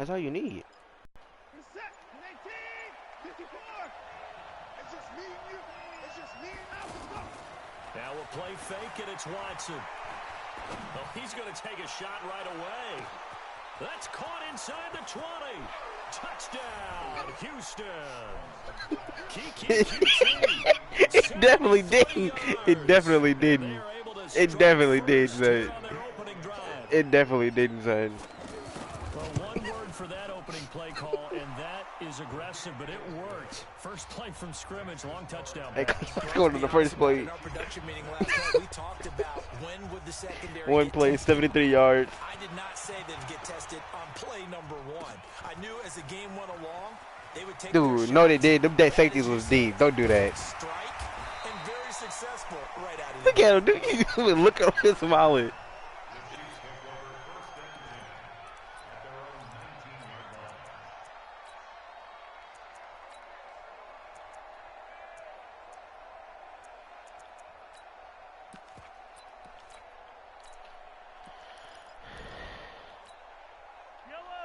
That's all you need. Now we'll play fake, and it's Watson. Oh, he's going to take a shot right away. That's caught inside the 20. Touchdown, Houston. It definitely didn't. It definitely didn't. It definitely did, son. It definitely didn't, son. Well, one word for that opening play call, and that is aggressive, but it worked. First play from scrimmage, long touchdown. Hey, let's go to the first play. In our production meeting last night, we talked about when would the secondary One get play, tested. 73 yards. I did not say they'd get tested on play number 1. I knew as the game went along, they would take Dude, no, they did. Them dead safeties was deep. Don't do that. strike and very successful right out of Look at him, dude. Look at him smiling.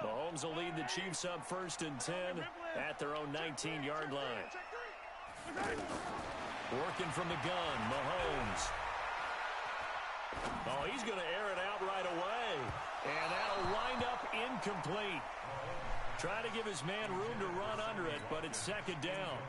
Mahomes will lead the Chiefs up 1st and 10 at their own 19-yard line. Working from the gun, Mahomes. Oh, he's going to air it out right away. And that'll wind up incomplete. Trying to give his man room to run under it, but it's 2nd down.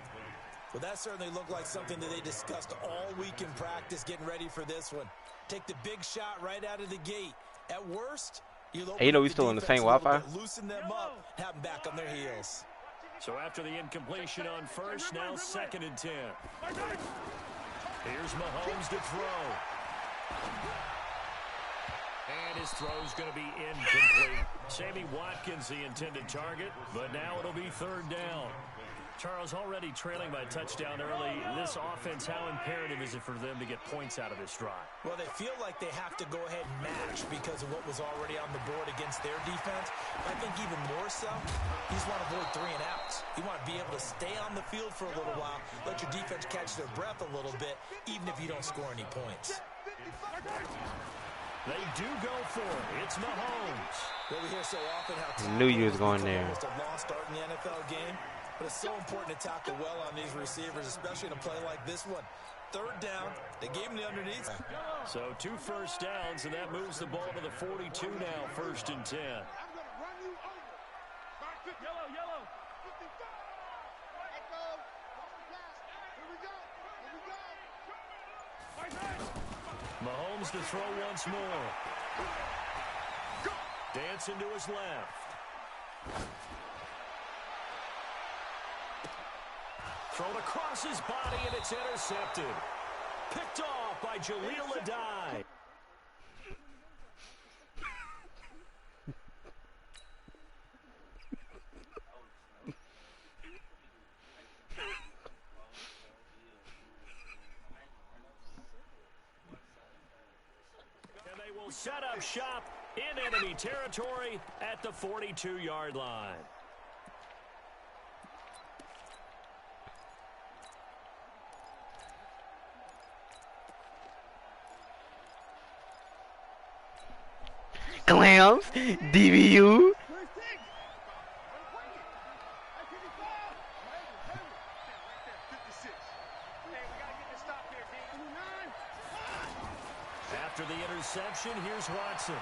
Well, that certainly looked like something that they discussed all week in practice, getting ready for this one. Take the big shot right out of the gate. At worst, hey, you know we still on the same Wi-Fi? Loosen them up, have them back on their heels. So after the incompletion on 1st, now 2nd and 10. Here's Mahomes to throw. And his throw's going to be incomplete. Sammy Watkins the intended target, but now it'll be 3rd down. Charles, already trailing by a touchdown early. This offense, how imperative is it for them to get points out of this drive? Well, they feel like they have to go ahead and match because of what was already on the board against their defense. I think even more so, you just want to avoid 3 and outs. You want to be able to stay on the field for a little while, let your defense catch their breath a little bit, even if you don't score any points. They do go for it. It's Mahomes. Well, we hear so often how Knew you was going there. almost a lost art in the NFL game. But it's so important to tackle well on these receivers, especially in a play like this one. 3rd down, they gave him the underneath. So 2 first downs, and that moves the ball to the 42 now, 1st and 10. Mahomes to throw once more. Dancing to his left. Thrown across his body, and it's intercepted. Picked off by Jaleel Adai. And they will set up shop in enemy territory at the 42-yard line. Clams, DBU. After the interception, here's Watson.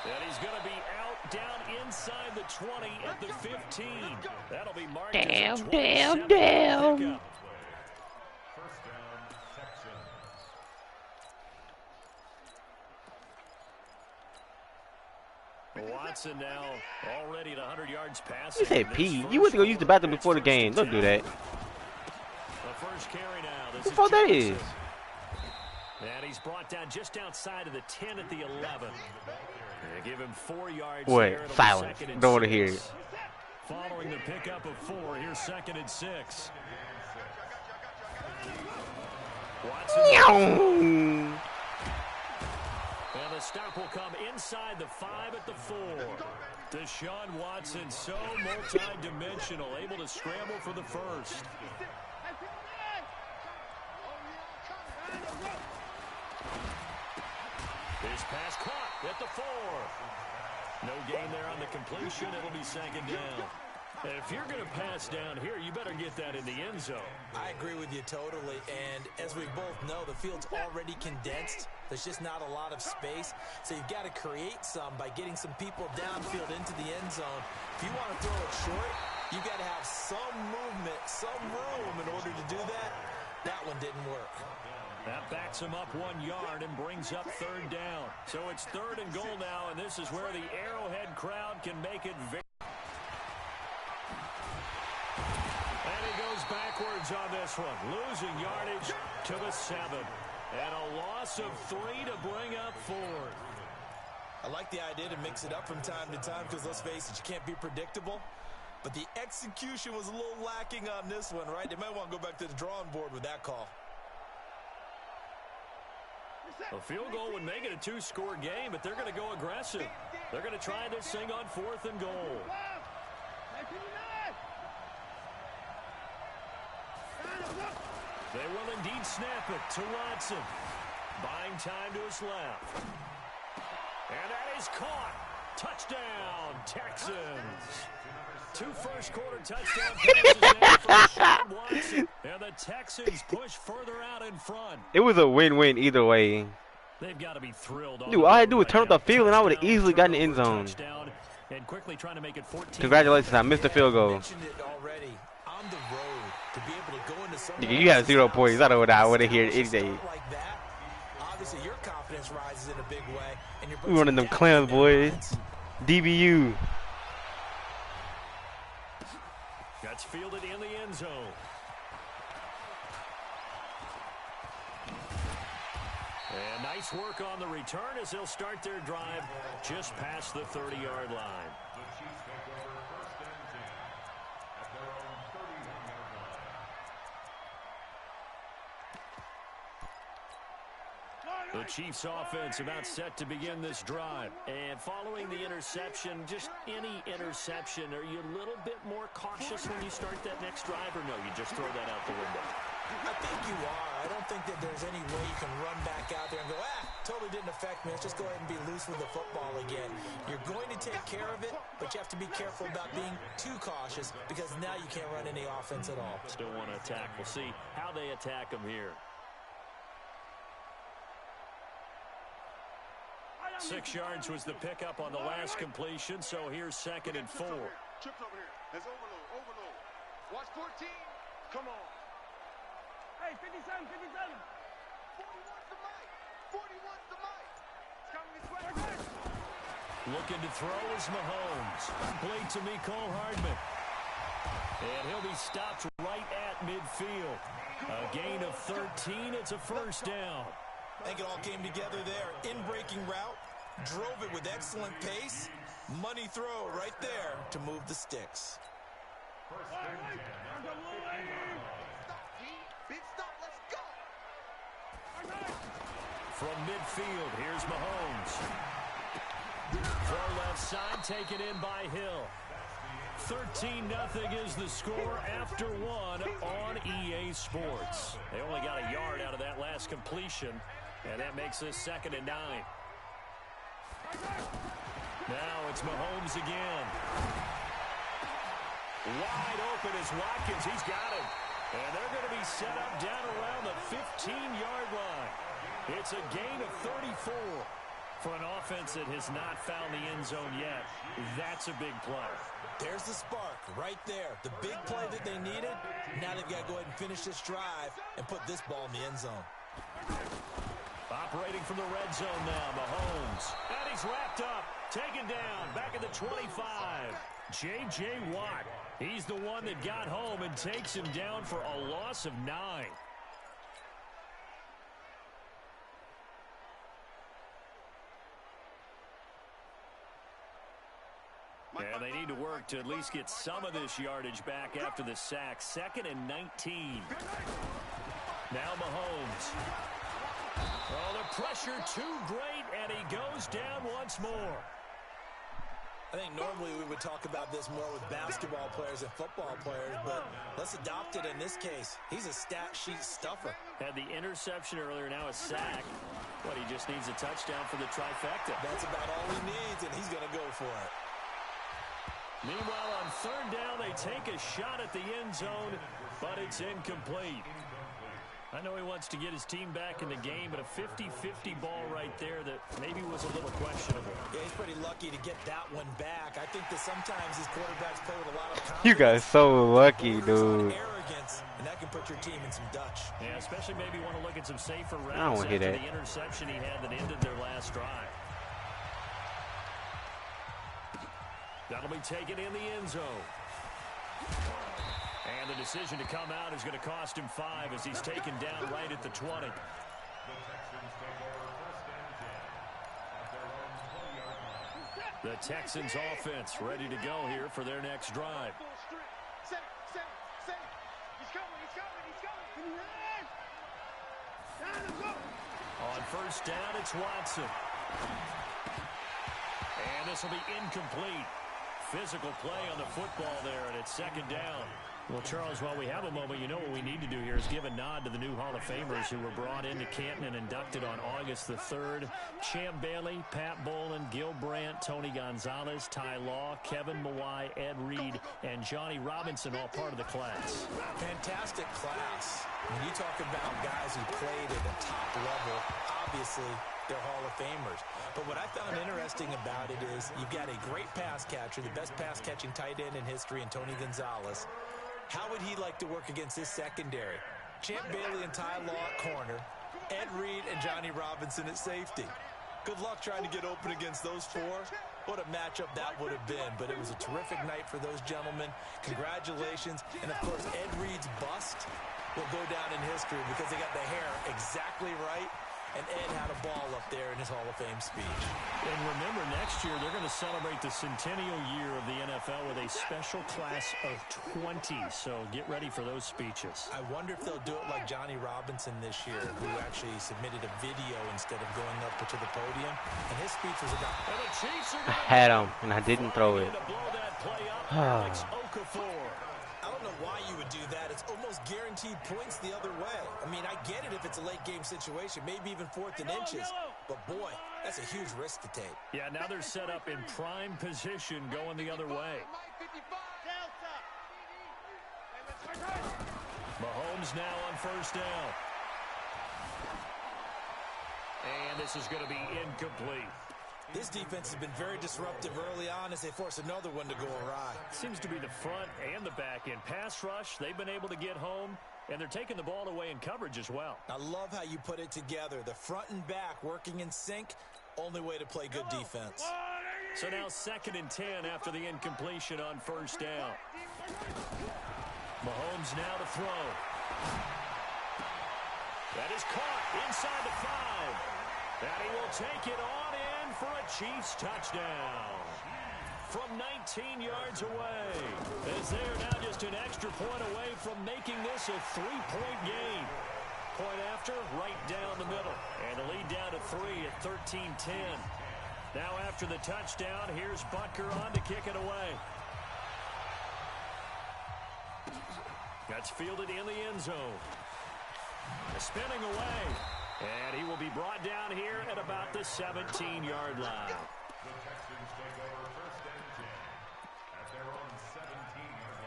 And he's going to be out down inside the 20 at the 15. That'll be marked as a 27 pickup. Watson now already at 100 yards passing. You said P. You went to go use the bathroom before the game. Don't do that. The first carry now. What the fuck that is? And he's brought down just outside of the 10 at the 11. They give him 4 yards. What? Silence. Don't want to hear it. Following the pickup of 4, here's 2nd and 6. Watson. And the stop will come inside the 5 at the 4. Deshaun Watson, so multi-dimensional, able to scramble for the first. His pass caught at the 4. No gain there on the completion. It'll be second down. If you're going to pass down here, you better get that in the end zone. I agree with you totally. And as we both know, the field's already condensed. There's just not a lot of space. So you've got to create some by getting some people downfield into the end zone. If you want to throw it short, you've got to have some movement, some room in order to do that. That one didn't work. That backs him up 1 yard and brings up third down. So it's third and goal now, and this is where the Arrowhead crowd can make it very... And he goes backwards on this one, losing yardage to the 7. And a loss of 3 to bring up 4. I like the idea to mix it up from time to time because, let's face it, you can't be predictable. But the execution was a little lacking on this one, right? They might want to go back to the drawing board with that call. A field goal would make it a 2-score game, but they're going to go aggressive. They're going to try this thing on 4th and goal. They will indeed snap it to Watson. Buying time to his left. And that is caught. Touchdown, Texans. 2 first-quarter touchdown passes now for Deshaun Watson. And the Texans push further out in front. It was a win-win either way. They've got to be thrilled. Dude, all I had to do was turn up the field, and I would have easily gotten the end zone. And quickly trying to make it 14. Congratulations, I missed the field goal. On the road, to be able to go into Nigga, you have 0 points. I don't know what I would have heard any day. like that. Obviously, your confidence rises in a big way. And you're We one of them clowns, boys. DBU. That's fielded in the end zone. And nice work on the return as they'll start their drive just past the 30-yard line. The Chiefs offense about set to begin this drive. And following the interception, just any interception, are you a little bit more cautious when you start that next drive, or no, you just throw that out the window? I think you are. I don't think that there's any way you can run back out there and go, totally didn't affect me. Let's just go ahead and be loose with the football again. You're going to take care of it, but you have to be careful about being too cautious because now you can't run any offense at all. Still want to attack. We'll see how they attack them here. 6 yards was the pickup on the last completion, so here's 2nd and 4. Trips over here. There's overload. Watch 14. Come on. Hey, 57. 41's the mic. 41's the mic. It's coming this way. Looking to throw is Mahomes. Played to Mecole Hardman. And he'll be stopped right at midfield. A gain of 13. It's a first down. I think it all came together there. In-breaking route. Drove it with excellent pace. Money throw right there to move the sticks. Big stop. Let's go. From midfield, here's Mahomes. Throw left side, taken in by Hill. 13-0 is the score after 1 on EA Sports. They only got a yard out of that last completion, and that makes this 2nd and 9. Now it's Mahomes again. Wide open is Watkins. He's got him. And they're going to be set up down around the 15-yard line. It's a gain of 34. For an offense that has not found the end zone yet, that's a big play. There's the spark right there. The big play that they needed. Now they've got to go ahead and finish this drive and put this ball in the end zone. Operating from the red zone now, Mahomes. And he's wrapped up, taken down, back at the 25. J.J. Watt, he's the one that got home and takes him down for a loss of 9. And they need to work to at least get some of this yardage back after the sack. 2nd and 19. Now Mahomes. Oh, the pressure too great, and he goes down once more. I think normally we would talk about this more with basketball players and football players, but let's adopt it in this case. He's a stat sheet stuffer. Had the interception earlier, now a sack. But he just needs a touchdown for the trifecta. That's about all he needs, and he's going to go for it. Meanwhile, on third down, they take a shot at the end zone, but it's incomplete. I know he wants to get his team back in the game, but a 50-50 ball right there that maybe was a little questionable. Yeah, he's pretty lucky to get that one back. I think that sometimes these quarterbacks play with a lot of confidence. You guys so lucky, dude. Arrogance, and that can put your team in some Dutch. Yeah, especially maybe want to look at some safer routes I don't after hear that. the interception he had that ended their last drive. That'll be taken in the end zone. And the decision to come out is going to cost him 5 as he's taken down right at the 20. The Texans offense ready to go here for their next drive. On first down, it's Watson. And this will be incomplete. Physical play on the football there, and it's second down. Well, Charles, while we have a moment, you know what we need to do here is give a nod to the new Hall of Famers who were brought into Canton and inducted on August the 3rd. Champ Bailey, Pat Bolin, Gil Brandt, Tony Gonzalez, Ty Law, Kevin Mawai, Ed Reed, and Johnny Robinson, all part of the class. Fantastic class. When you talk about guys who played at the top level, obviously they're Hall of Famers. But what I found interesting about it is you've got a great pass catcher, the best pass-catching tight end in history, in Tony Gonzalez. How would he like to work against his secondary? Champ Bailey and Ty Law at corner, Ed Reed and Johnny Robinson at safety. Good luck trying to get open against those four. What a matchup that would have been. But it was a terrific night for those gentlemen. Congratulations. And, of course, Ed Reed's bust will go down in history because they got the hair exactly right. And Ed had a ball up there in his Hall of Fame speech. And remember, next year they're going to celebrate the centennial year of the NFL with a special class of 20. So get ready for those speeches. I wonder if they'll do it like Johnny Robinson this year, who actually submitted a video instead of going up to the podium. And his speech was about... I had him, and I didn't throw it. I don't know why you would do that. It's almost guaranteed points the other way. I mean, I get it if it's a late game situation, maybe even 4th and inches. But boy, that's a huge risk to take. Yeah, now they're set up in prime position going the other way. Mahomes now on first down. And this is going to be incomplete. This defense has been very disruptive early on as they force another one to go awry. Seems to be the front and the back end. Pass rush, they've been able to get home, and they're taking the ball away in coverage as well. I love how you put it together. The front and back working in sync, only way to play good defense. So now 2nd and 10 after the incompletion on first down. Mahomes now to throw. That is caught inside the 5. And he will take it on in for a Chiefs touchdown. From 19 yards away. As they are now just an extra point away from making this a 3-point game. Point after, right down the middle. And the lead down to 3 at 13-10. Now after the touchdown, here's Butker on to kick it away. That's fielded in the end zone. Spinning away. And he will be brought down here at about the 17-yard line. The Texans take over 1st and 10 at their own 17-yard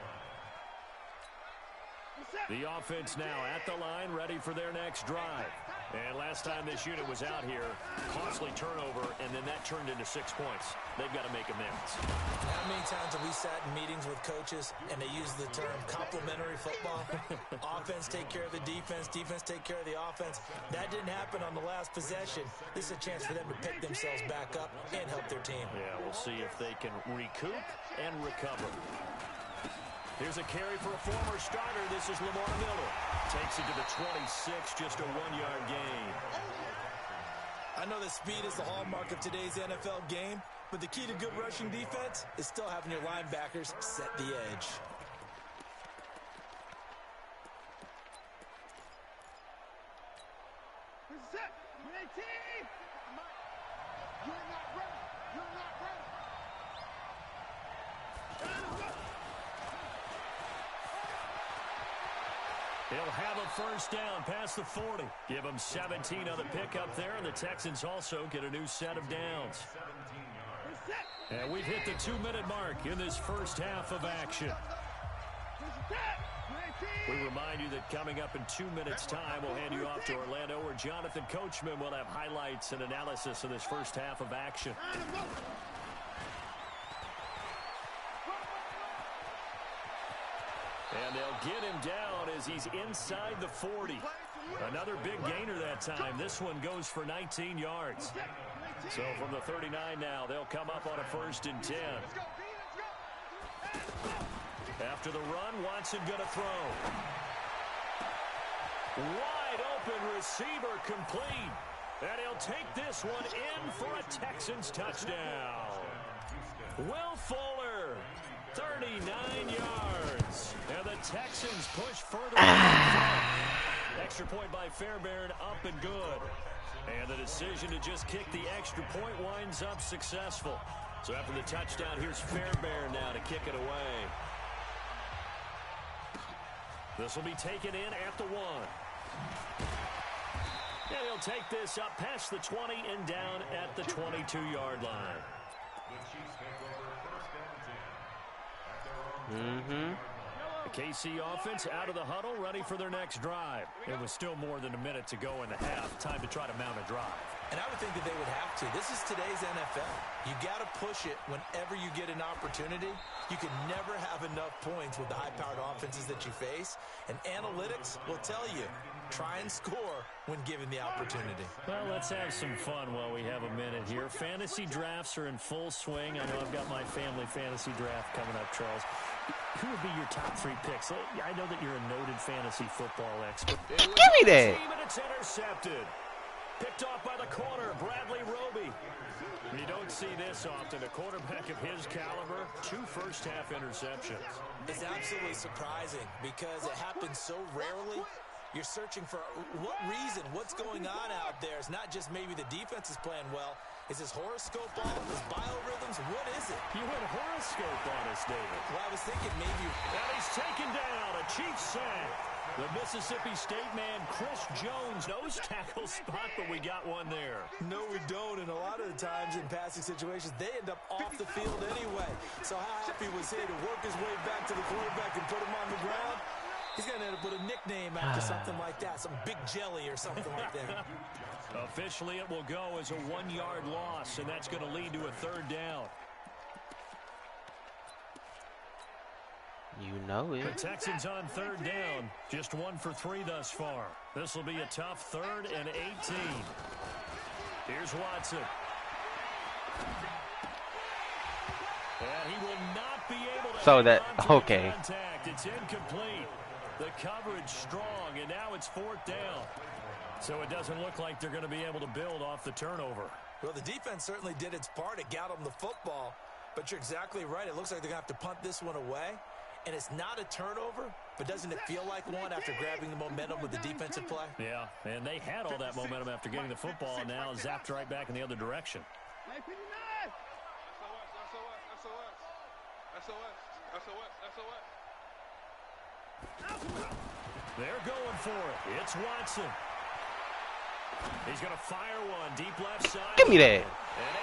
line. The offense now at the line, ready for their next drive. And last time this unit was out here, costly turnover, and then that turned into 6 points. They've got to make amends. How many times have we sat in meetings with coaches and they use the term complementary football? Offense take care of the defense, defense take care of the offense. That didn't happen on the last possession. This is a chance for them to pick themselves back up and help their team. Yeah, we'll see if they can recoup and recover. Here's a carry for a former starter. This is Lamar Miller. Takes it to the 26, just a 1-yard gain. I know that speed is the hallmark of today's NFL game, but the key to good rushing defense is still having your linebackers set the edge. He'll have a first down past the 40. Give him 17 on the pickup there, and the Texans also get a new set of downs. And we've hit the 2-minute mark in this first half of action. We remind you that coming up in 2 minutes' time, we'll hand you off to Orlando, where Jonathan Coachman will have highlights and analysis of this first half of action. And they'll get him down as he's inside the 40. Another big gainer that time. This one goes for 19 yards. So from the 39 now, they'll come up on a 1st and 10. After the run, Watson going to throw. Wide open receiver complete. And he'll take this one in for a Texans touchdown. Will Fuller, 39 yards. And the Texans push further. Extra point by Fairbairn, up and good. And the decision to just kick the extra point winds up successful. So after the touchdown, here's Fairbairn now to kick it away. This will be taken in at the 1. And he'll take this up past the 20 and down at the 22-yard line. The KC offense out of the huddle, ready for their next drive. It was still more than a minute to go in the half. Time to try to mount a drive. And I would think that they would have to. This is today's NFL. You got to push it whenever you get an opportunity. You can never have enough points with the high-powered offenses that you face. And analytics will tell you, try and score when given the opportunity. Well, let's have some fun while we have a minute here. Fantasy drafts are in full swing. I know I've got my family fantasy draft coming up, Charles. Who would be your top 3 picks? I know that you're a noted fantasy football expert. Give me that. And it's intercepted. Picked off by the corner, Bradley Roby. You don't see this often. A quarterback of his caliber, 2 first-half interceptions. It's absolutely surprising because it happens so rarely. You're searching for what reason, what's going on out there. It's not just maybe the defense is playing well. Is his horoscope off? His biorhythms? What is it? You went horoscope on us, David. Well, I was thinking maybe... And he's taken down, a Chiefs sack. The Mississippi State man, Chris Jones, nose tackle spot, but we got one there. No, we don't, and a lot of the times in passing situations, they end up off the field anyway. So how happy was he to work his way back to the quarterback and put him on the ground? He's going to end up with a nickname after something like that, some Big Jelly or something like that. Officially, it will go as a 1-yard loss, and that's going to lead to a 3rd down. You know it. The Texans on 3rd down, just 1 for 3 thus far. This will be a tough 3rd and 18. Here's Watson. And he will not be able to So that, okay. contact. It's incomplete. The coverage strong, and now it's 4th down. So it doesn't look like they're going to be able to build off the turnover. Well, the defense certainly did its part. It got them the football. But you're exactly right. It looks like they're going to have to punt this one away. And it's not a turnover, but doesn't it feel like one after grabbing the momentum with the defensive play? Yeah, and they had all that momentum after getting the football, and now zapped right back in the other direction. They're going for it. It's Watson. He's going to fire one deep left side. Give me that. And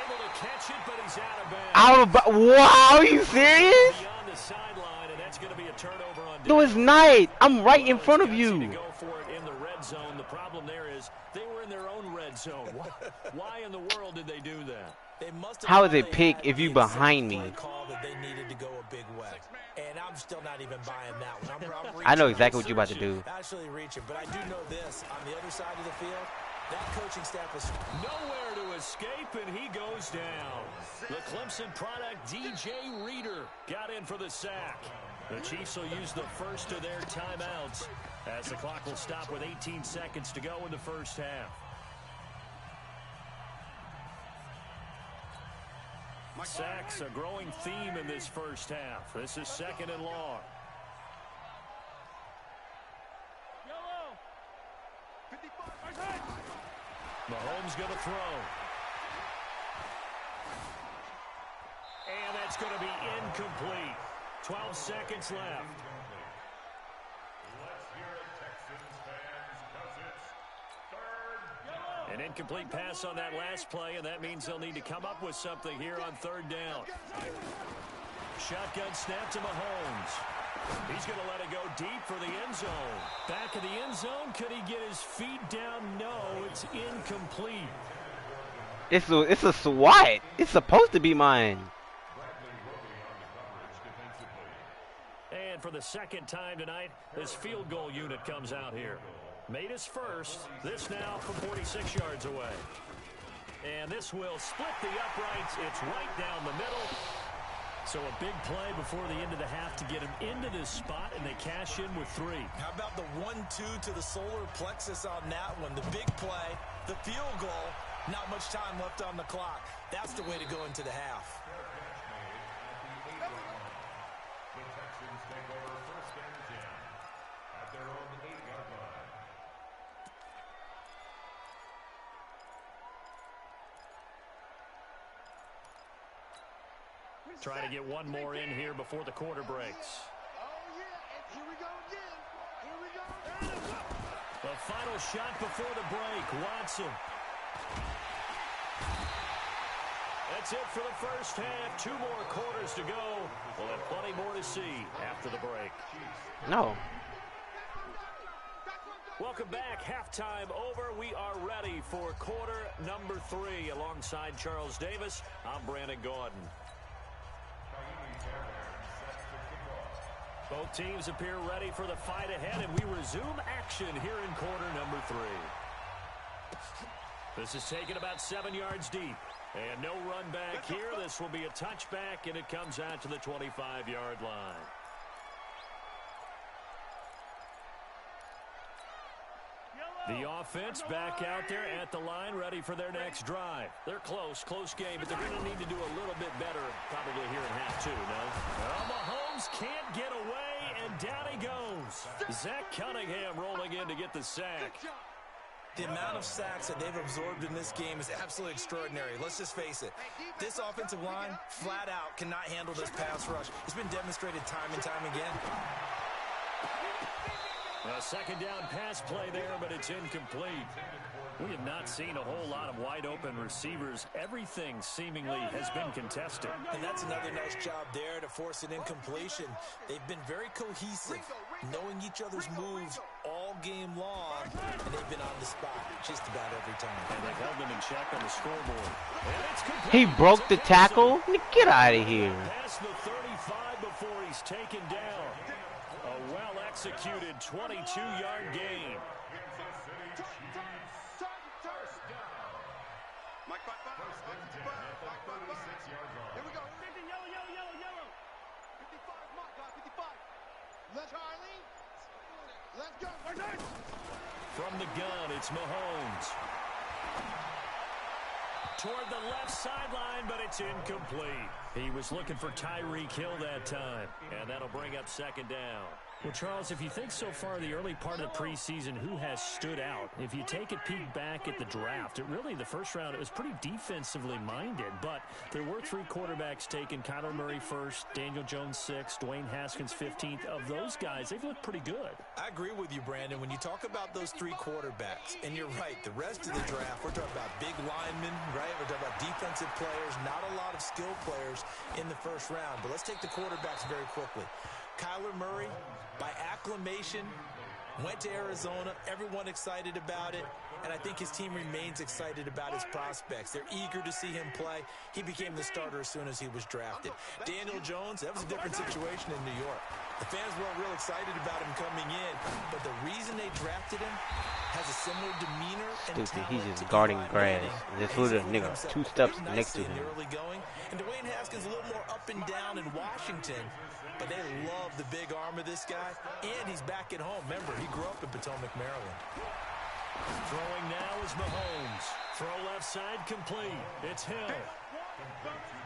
able to catch it, but he's out of bounds. Wow, are you serious? Beyond the sideline, and that's going to be a turnover on down. No, it's not. I'm right in front of To you. go for it in the red zone. The problem there is they were in their own red zone. Why in the world did they do that? They must have How is thought it they pick had if you the behind play me? call that they needed to go a big way. And I'm still not even buying that one. I'm I know reaching. exactly what you're about to do. Actually reaching, but I do know this. On the other side of the field, that coaching staff is Nowhere to escape, and he goes down. The Clemson product, DJ Reader, got in for the sack. The Chiefs will use the first of their timeouts as the clock will stop with 18 seconds to go in the first half. Sacks, a growing theme in this first half. This is 2nd and long. Mahomes going to throw. And That's going to be incomplete. 12 seconds left. An incomplete pass on that last play, and that means they'll need to come up with something here on third down. Shotgun snap to Mahomes. He's going to let it go deep for the end zone. Back in the end zone. Could he get his feet down? No, it's incomplete. It's a SWAT. It's supposed to be mine. And for the second time tonight, this field goal unit comes out here. Made his first. This now from 46 yards away. And this will split the uprights. It's right down the middle. So a big play before the end of the half to get him into this spot, and they cash in with 3. How about the 1-2 to the solar plexus on that one? The big play, the field goal, not much time left on the clock. That's the way to go into the half. Try to get one more in here before the quarter breaks. Oh, yeah, and here we go again. Here we go. The final shot before the break. Watson. That's it for the first half. 2 more quarters to go. We'll have plenty more to see after the break. No. Welcome back. Halftime over. We are ready for quarter number 3. Alongside Charles Davis, I'm Brandon Gordon. Both teams appear ready for the fight ahead, and we resume action here in quarter number 3. This is taken about 7 yards deep. And no run back here. This will be a touchback, and it comes out to the 25-yard line. The offense back out there at the line, ready for their next drive. They're close game, but they're going to need to do a little bit better probably here in half 2, no? Well, Mahomes can't get away, and down he goes. Zach Cunningham rolling in to get the sack. The amount of sacks that they've absorbed in this game is absolutely extraordinary. Let's just face it. This offensive line, flat out, cannot handle this pass rush. It's been demonstrated time and time again. A second down pass play there, but it's incomplete. We have not seen a whole lot of wide-open receivers. Everything seemingly has been contested. And that's another nice job there to force an incompletion. They've been very cohesive, knowing each other's moves all game long, and they've been on the spot just about every time. And they've held them in check on the scoreboard. And it's complete. He broke the tackle? Get out of here. Past the 35 before he's taken down. A well-executed 22-yard gain. Here we go. 50, yellow. 55, mark, guy, 55. Let's Charlie. Let's go. From the gun, it's Mahomes. Toward the left sideline, but it's incomplete. He was looking for Tyreek Hill that time, and that'll bring up second down. Well, Charles, if you think so far the early part of the preseason, who has stood out? If you take a peek back at the draft, the first round, it was pretty defensively minded, but there were 3 quarterbacks taken. Kyler Murray first, Daniel Jones 6th, Dwayne Haskins 15th. Of those guys, they've looked pretty good. I agree with you, Brandon. When you talk about those 3 quarterbacks, and you're right, the rest of the draft, we're talking about big linemen, right? We're talking about defensive players, not a lot of skill players in the first round. But let's take the quarterbacks very quickly. Kyler Murray, by acclamation, went to Arizona. Everyone excited about it. And I think his team remains excited about his prospects. They're eager to see him play. He became the starter as soon as he was drafted. Daniel Jones, that was a different situation in New York. The fans weren't real excited about him coming in, but the reason they drafted him has a similar demeanor and talent. He's just guarding grass. This little nigga 2 steps next to him. Early going. And Dwayne Haskins a little more up and down in Washington, but they love the big arm of this guy, and he's back at home. Remember, he grew up in Potomac, Maryland. Throwing now is Mahomes. Throw left side complete. It's Hill.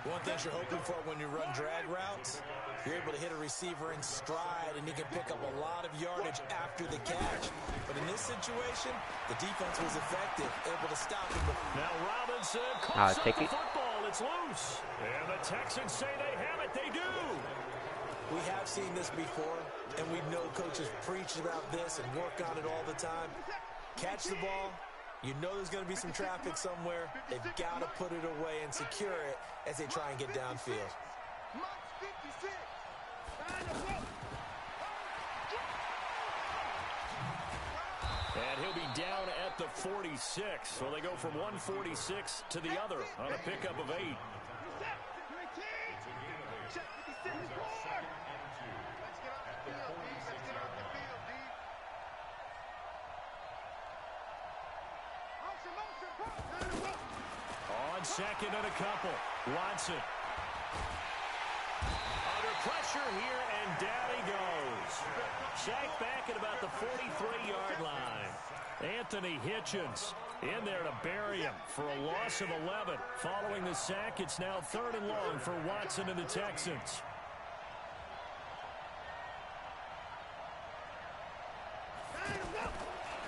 One thing you're hoping for when you run drag routes, you're able to hit a receiver in stride, and he can pick up a lot of yardage after the catch. But in this situation, the defense was effective, able to stop him. Now Robinson coughs up take the it. football. It's loose. And the Texans say they have it. They do. We have seen this before, and we know coaches preach about this and work on it all the time. Catch the ball. You know there's going to be some traffic somewhere. They've got to put it away and secure it as they try and get downfield. And he'll be down at the 46. So they go from 146 to the other on a pickup of 8. On second and a couple. Watson. Under pressure here, and down he goes. Sacked back at about the 43-yard line. Anthony Hitchens in there to bury him for a loss of 11. Following the sack, it's now 3rd and long for Watson and the Texans.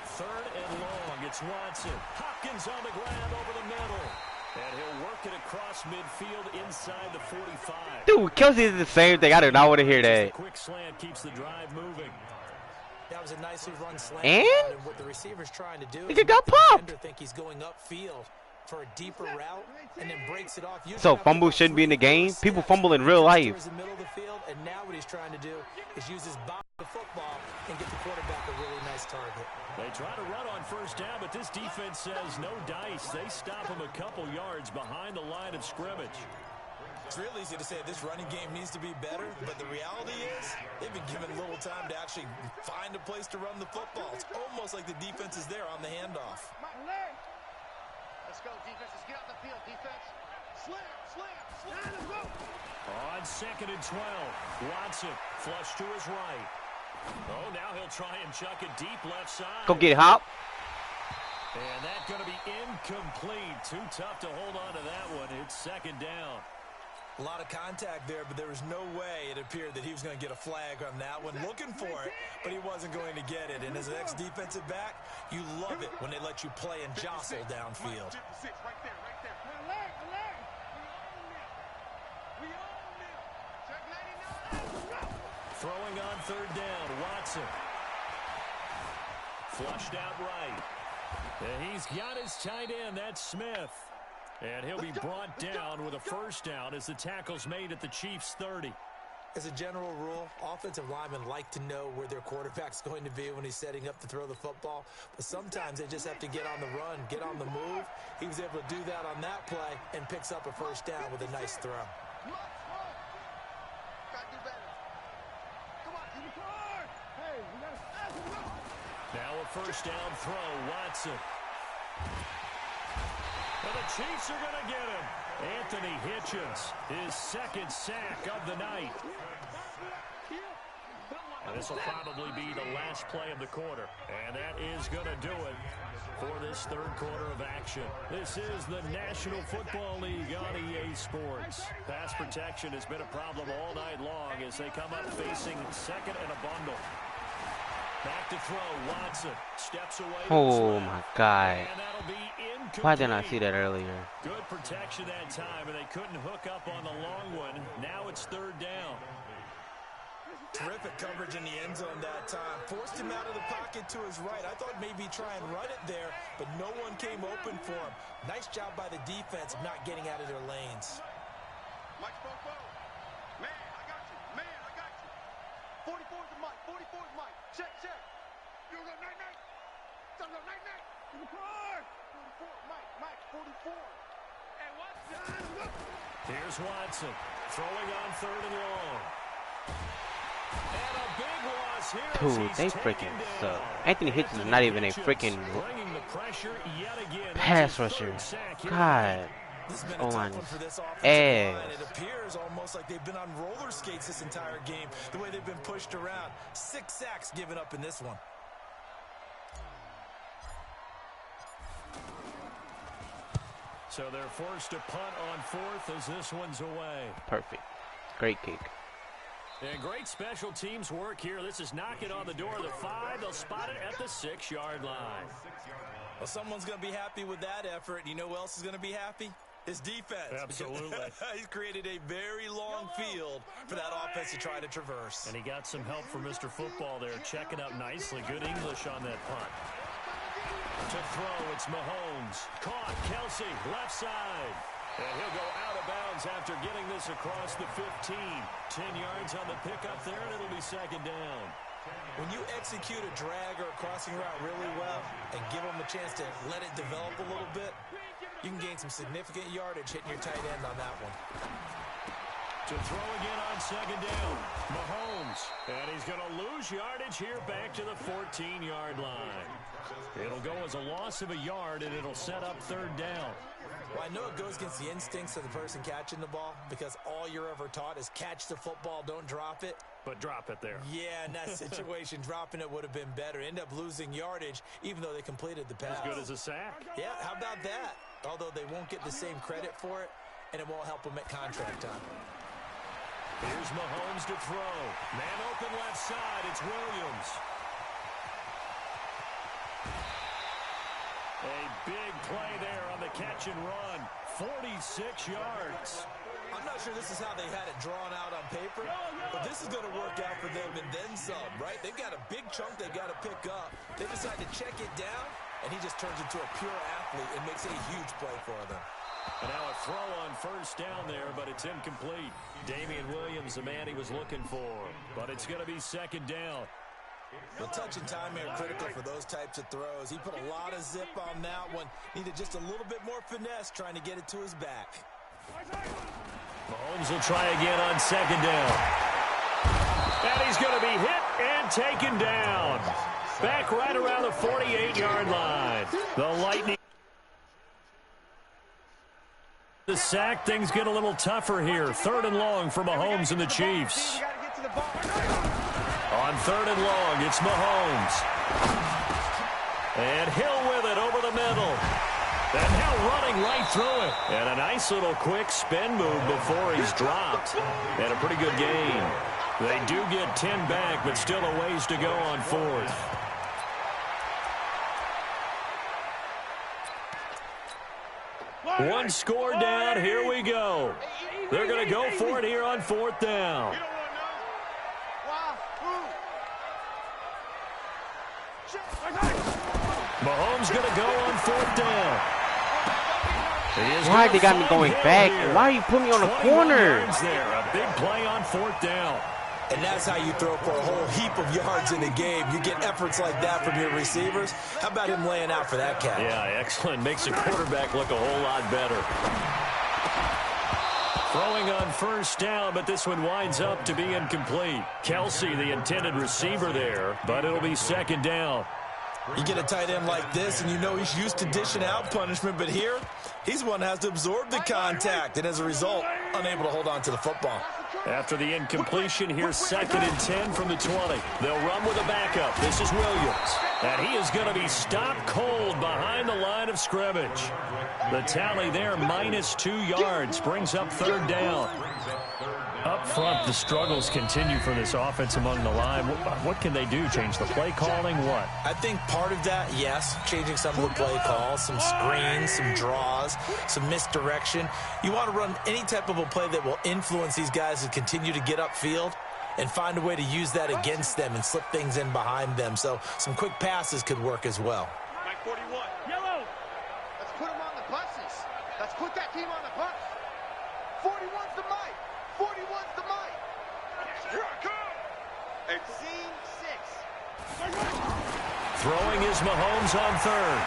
Third and long, it's Watson. Hopkins on the ground over the middle. And he'll work it across midfield inside the 45. Dude, Kelsey is the same thing. I do not want to hear that. A quick slant keeps the drive moving. That was a nicely run slant. And what the receiver's trying to do he is got the popped. defender think he's going upfield for a deeper route and then breaks it off. So fumbles shouldn't be in the game. People fumble in real life. Towards the middle of the field, and now what he's trying to do is use his body to football and get the quarterback a really nice target. They try to run on first down, but this defense says no dice. They stop him a couple yards behind the line of scrimmage. It's real easy to say this running game needs to be better, but the reality is they've been given little time to actually find a place to run the football. It's almost like the defense is there on the handoff. Let's go, defense. Let's get out the field, defense. Slam. On second and 12, Watson flush to his right. Oh, now he'll try and chuck it deep left side. Go get Hop. And that's going to be incomplete. Too tough to hold on to that one. It's 2nd down. A lot of contact there, but there was no way it appeared that he was going to get a flag on that one. Looking for it, but he wasn't going to get it. And as an ex-defensive back, you love it when they let you play and jostle downfield. Right there. We own them. Check 99. Throwing on 3rd down, Watson. Flushed out right. And he's got his tight end, that's Smith. And he'll be brought down with a 1st down as the tackle's made at the Chiefs' 30. As a general rule, offensive linemen like to know where their quarterback's going to be when he's setting up to throw the football. But sometimes they just have to get on the run, get on the move. He was able to do that on that play and picks up a 1st down with a nice throw. Now a 1st down throw, Watson. And the Chiefs are going to get him. Anthony Hitchens, his 2nd sack of the night. And this will probably be the last play of the quarter. And that is going to do it for this 3rd quarter of action. This is the National Football League on EA Sports. Pass protection has been a problem all night long as they come up facing 2nd and a bundle. Back to throw, Watson steps away. Oh my God. And that'll be incomplete. Why didn't I see that earlier? Good protection that time, and they couldn't hook up on the long one. Now it's 3rd down. Terrific coverage in the end zone that time. Forced him out of the pocket to his right. I thought maybe try and run it there, but no one came open for him. Nice job by the defense of not getting out of their lanes. Mike Spoko. Man, I got you. 44 is Mike. 44 is Mike. Check. You go night. Go night. In the car. 44. Mike. 44. And Watson. Here's Watson throwing on 3rd and long. And a big loss here. Dude, they freaking suck. Anthony Hitchens is not even a freaking pass rusher. God. O-line is ass. It appears almost like they've been on roller skates this entire game, the way they've been pushed around. 6 sacks given up in this one. So they're forced to punt on fourth as this one's away. Perfect. Great kick. And great special teams work here. This is knocking on the door of the 5. They'll spot it at the 6-yard line. Well, someone's going to be happy with that effort. You know who else is going to be happy? His defense. Absolutely. He's created a very long field for that offense to try to traverse. And he got some help from Mr. Football there, checking up nicely. Good English on that punt. To throw, it's Mahomes. Caught, Kelsey, left side. And he'll go out of bounds after getting this across the 15. 10 yards on the pickup there, and it'll be second down. When you execute a drag or a crossing route really well and give them a chance to let it develop a little bit, you can gain some significant yardage hitting your tight end on that one. To throw again on second down, Mahomes. And he's going to lose yardage here back to the 14-yard line. It'll go as a loss of a yard, and it'll set up third down. Well, I know it goes against the instincts of the person catching the ball because all you're ever taught is catch the football, don't drop it. But drop it there. Yeah, in that situation, dropping it would have been better. End up losing yardage, even though they completed the pass. As good as a sack. Yeah, how about that? Although they won't get the same credit for it, and it won't help them at contract time. Here's Mahomes to throw. Man open left side. It's Williams. A big play there on the catch and run. 46 yards. I'm not sure this is how they had it drawn out on paper, but this is going to work out for them and then some, right? They've got a big chunk they've got to pick up. They decide to check it down, and he just turns into a pure athlete and makes it a huge play for them. And now a throw on first down there, but it's incomplete. Damian Williams, the man he was looking for, but it's going to be second down. The touch and time are critical for those types of throws. He put a lot of zip on that one. Needed just a little bit more finesse trying to get it to his back. Mahomes will try again on second down. And he's going to be hit and taken down. Back right around the 48-yard line. The Lightning. The sack, things get a little tougher here. Third and long for Mahomes and the Chiefs. On third and long, it's Mahomes. And Hill with it over the middle. And Hill running right through it. And a nice little quick spin move before he's dropped. And a pretty good gain. They do get 10 back, but still a ways to go on fourth. One score down. Here we go. They're going to go for it here on fourth down. Mahomes going to go on fourth down. Why they got me going back? Here. Why you put me on the corner? There, a big play on fourth down. And that's how you throw for a whole heap of yards in a game. You get efforts like that from your receivers. How about him laying out for that catch? Yeah, excellent. Makes the quarterback look a whole lot better. Throwing on first down, but this one winds up to be incomplete. Kelsey, the intended receiver there, but it'll be second down. You get a tight end like this, and you know he's used to dishing out punishment, but here, he's the one that has to absorb the contact, and as a result, unable to hold on to the football. After the incompletion, here's second and 10 from the 20. They'll run with a backup. This is Williams. And he is going to be stopped cold behind the line of scrimmage. The tally there, -2 yards, brings up third down. Up front, the struggles continue for this offense among the line. What can they do? Change the play calling? What? I think part of that, yes, changing some of the play calls, some screens, some draws, some misdirection. You want to run any type of a play that will influence these guys to continue to get upfield and find a way to use that against them and slip things in behind them. So some quick passes could work as well. Mike 41. Yellow. Let's put them on the buses. Let's put that team on the bus. 41's the Mike. 41's the Mike. Here I come. It's scene 6. Throwing is Mahomes on third.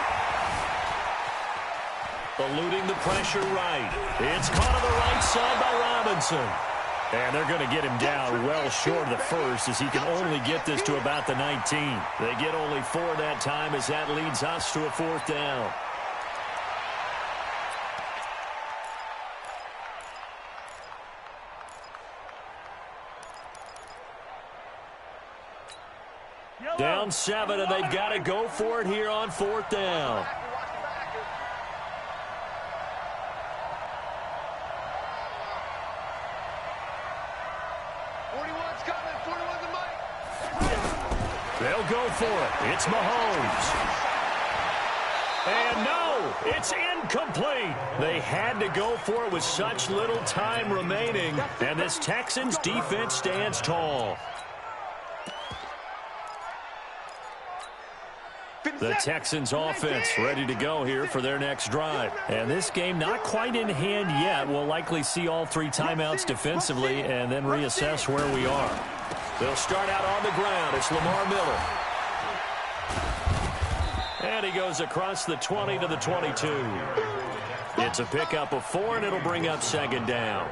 Eluding the pressure right. It's caught on the right side by Robinson. And they're going to get him down well short of the first as he can only get this to about the 19. They get only 4 that time as that leads us to a fourth down. Down 7, and they've got to go for it here on fourth down. go for it. It's Mahomes. And no, it's incomplete. They had to go for it with such little time remaining. And this Texans defense stands tall. The Texans offense ready to go here for their next drive. And this game not quite in hand yet. We'll likely see all 3 timeouts defensively and then reassess where we are. They'll start out on the ground. It's Lamar Miller. And he goes across the 20 to the 22. It's a pickup of 4, and it'll bring up second down.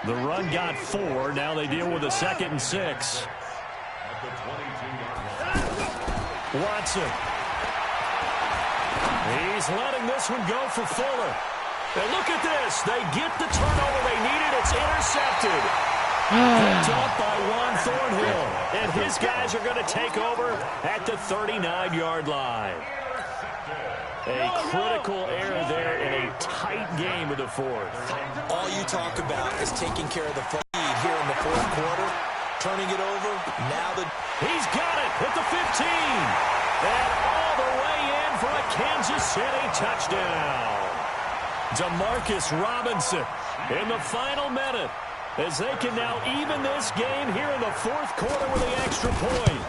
The run got 4. Now they deal with a 2nd and 6. Watson. He's letting this one go for Fuller. And look at this. They get the turnover they needed. It's intercepted. Picked up by Juan Thornhill. And his guys are going to take over at the 39-yard line. A critical error there in a tight game of the 4th. All you talk about is taking care of the lead here in the 4th quarter. Turning it over. Now he's got it at the 15. And all the way in for a Kansas City touchdown. Demarcus Robinson in the final minute as they can now even this game here in the 4th quarter with the extra point.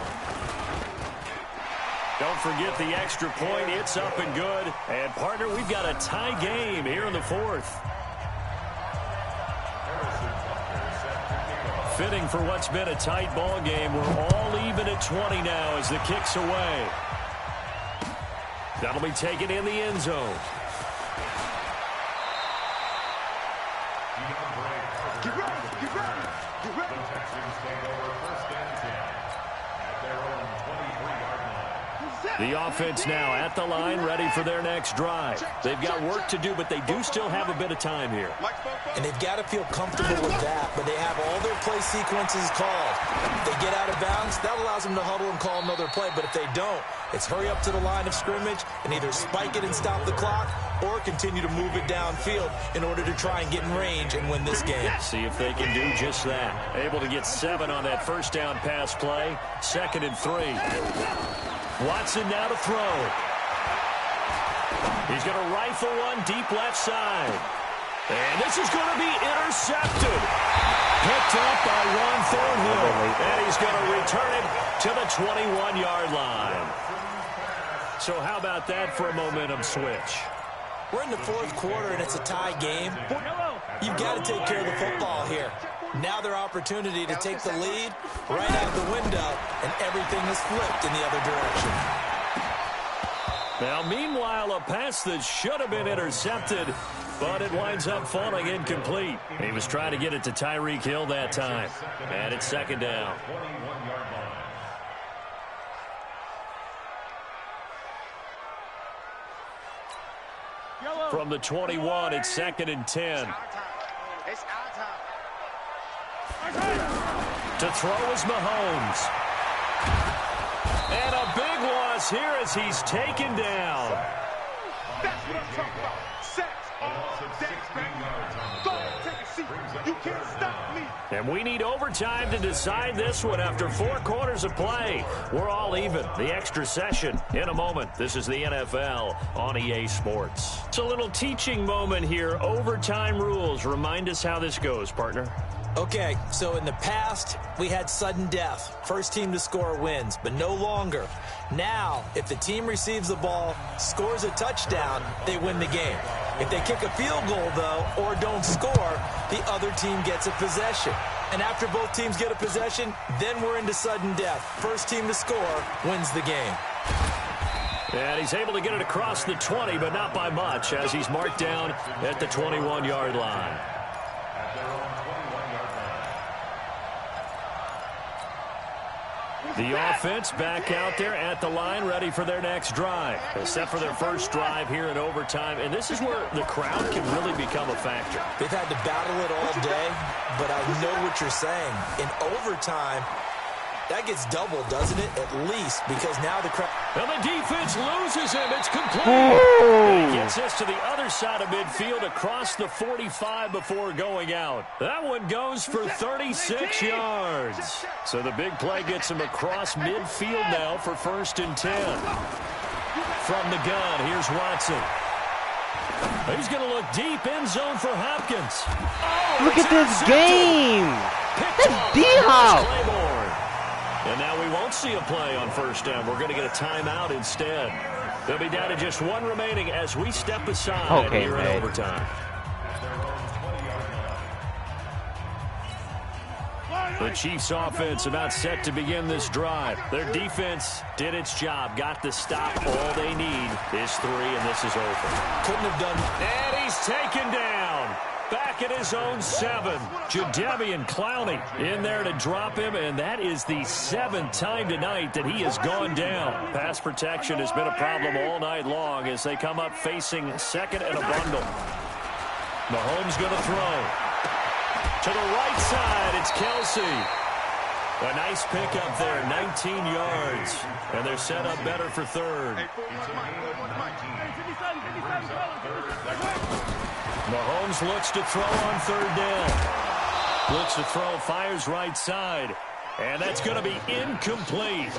Don't forget the extra point. It's up and good. And, partner, we've got a tie game here in the 4th. Fitting for what's been a tight ball game. We're all even at 20 now as the kick's away. That'll be taken in the end zone. Get ready. The Texans take over 1st and 10 at their own 23-yard line. The offense now at the line, ready for their next drive. They've got work to do, but they do still have a bit of time here. And they've got to feel comfortable with that, but they have all their play sequences called. If they get out of bounds, that allows them to huddle and call another play. But if they don't, it's hurry up to the line of scrimmage and either spike it and stop the clock or continue to move it downfield in order to try and get in range and win this game. See if they can do just that. Able to get 7 on that first down pass play. 2nd and 3. Watson now to throw. He's going to rifle one deep left side. And this is going to be intercepted. Picked up by Juan Thornhill. And he's going to return it to the 21-yard line. So how about that for a momentum switch? We're in the 4th quarter, and it's a tie game. You've got to take care of the football here. Now their opportunity to take the lead right out the window, and everything is flipped in the other direction. Now, meanwhile, a pass that should have been intercepted, but it winds up falling incomplete. He was trying to get it to Tyreek Hill that time. And it's 2nd down. From the 21, it's 2nd and 10. To throw is Mahomes. And a big loss here as he's taken down. That's what I'm talking about. Sacks all day, baby. Go ahead, take a seat. You can't stop me. And we need overtime to decide this one after 4 quarters of play. We're all even. The extra session in a moment. This is the NFL on EA Sports. It's a little teaching moment here. Overtime rules. Remind us how this goes, partner. Okay, so in the past, we had sudden death. First team to score wins, but no longer. Now, if the team receives the ball, scores a touchdown, they win the game. If they kick a field goal, though, or don't score, the other team gets a possession. And after both teams get a possession, then we're into sudden death. First team to score wins the game. And he's able to get it across the 20, but not by much, as he's marked down at the 21-yard line. The offense back out there at the line, ready for their next drive. Except for their first drive here in overtime. And this is where the crowd can really become a factor. They've had to battle it all day, but I know what you're saying. In overtime, That gets doubled, doesn't it? At least, because now the crowd... And the defense loses him. It's complete. And he gets this to the other side of midfield across the 45 before going out. That one goes for 36 yards. So the big play gets him across midfield now for 1st and 10. From the gun, here's Watson. He's going to look deep, end zone for Hopkins. Oh, look at this game. That's D-Hop. And now we won't see a play on 1st down. We're going to get a timeout instead. They'll be down to just one remaining as we step aside here in overtime. The Chiefs' offense about set to begin this drive. Their defense did its job, got the stop. All they need is 3, and this is over. Couldn't have done... And he's taken down. Back at his own 7. Jadeveon Clowney in there to drop him, and that is the 7th time tonight that he has gone down. Pass protection has been a problem all night long as they come up facing 2nd and a bundle. Mahomes going to throw. To the right side, it's Kelsey. A nice pickup there, 19 yards. And they're set up better for 3rd. Mahomes looks to throw on 3rd down. Looks to throw, fires right side. And that's going to be incomplete.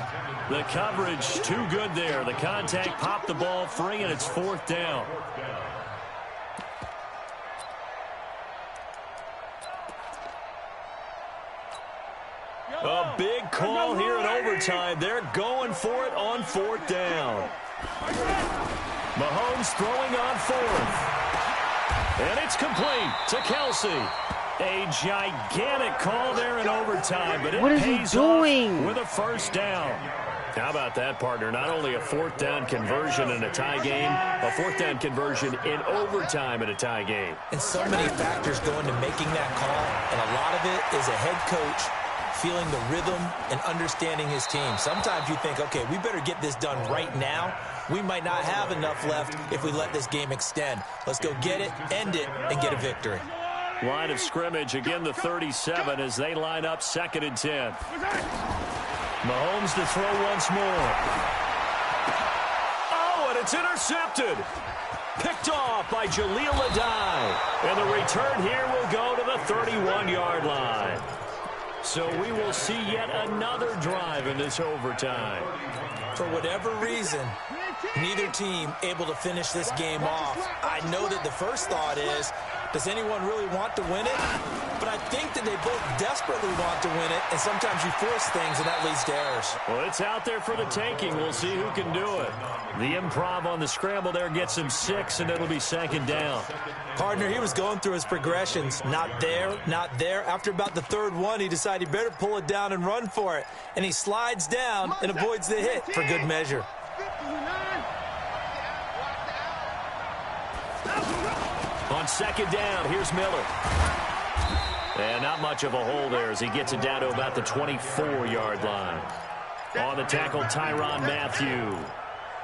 The coverage too good there. The contact popped the ball free, and it's 4th down. A big call here in overtime. They're going for it on 4th down. Mahomes throwing on 4th. And it's complete to Kelsey. A gigantic call there in overtime, but it pays off with a 1st down. How about that, partner? Not only a 4th down conversion in a tie game, a 4th down conversion in overtime in a tie game. And so many factors go into making that call, and a lot of it is a head coach feeling the rhythm and understanding his team. Sometimes you think, okay, we better get this done right now. We might not have enough left if we let this game extend. Let's go get it, end it, and get a victory. Line of scrimmage, again the 37 as they line up 2nd and 10. Mahomes to throw once more. Oh, and it's intercepted. Picked off by Jaleel Adai. And the return here will go to the 31-yard line. So we will see yet another drive in this overtime. For whatever reason, neither team able to finish this game off. I know that the first thought is, does anyone really want to win it? But I think that they both desperately want to win it, and sometimes you force things, and that leads to errors. Well, it's out there for the taking. We'll see who can do it. The improv on the scramble there gets him 6, and it'll be 2nd down. Partner, he was going through his progressions. Not there, not there. After about the 3rd one, he decided he better pull it down and run for it. And he slides down and avoids the hit for good measure. On 2nd down, here's Miller. And not much of a hole there as he gets it down to about the 24-yard line. On the tackle, Tyrann Mathieu.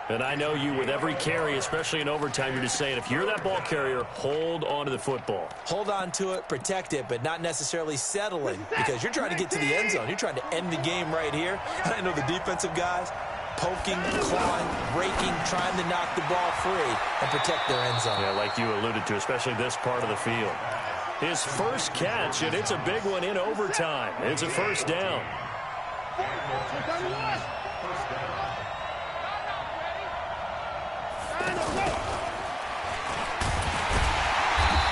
And I know you, with every carry, especially in overtime, you're just saying, if you're that ball carrier, hold on to the football. Hold on to it, protect it, but not necessarily settling, because you're trying to get to the end zone. You're trying to end the game right here. And I know the defensive guys, poking, clawing, breaking, trying to knock the ball free and protect their end zone. Yeah, like you alluded to, especially this part of the field. His first catch, and it's a big one in overtime. It's a 1st down.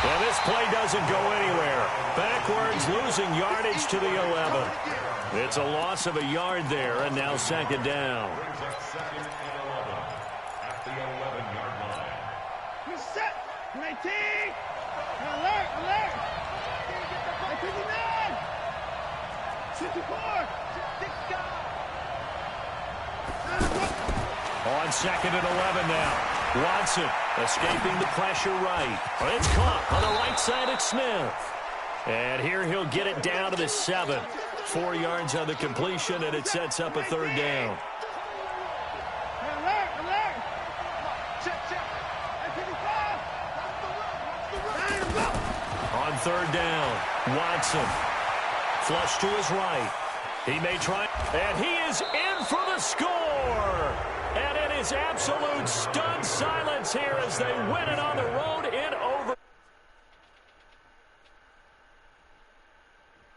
And this play doesn't go anywhere. Backwards, losing yardage to the 11. It's a loss of a yard there, and now 2nd down. At the 11-yard line. Set. 19. Alert, alert. 59. 64. On 2nd and 11 now. Watson escaping the pressure right. It's caught on the right side at Smith. And here he'll get it down to the 7. 4 yards on the completion, and it sets up a 3rd down. Alert, alert. Check. On 3rd down, Watson. Flush to his right. He may try, and he is in for the score. And it is absolute stunned silence here as they win it on the road in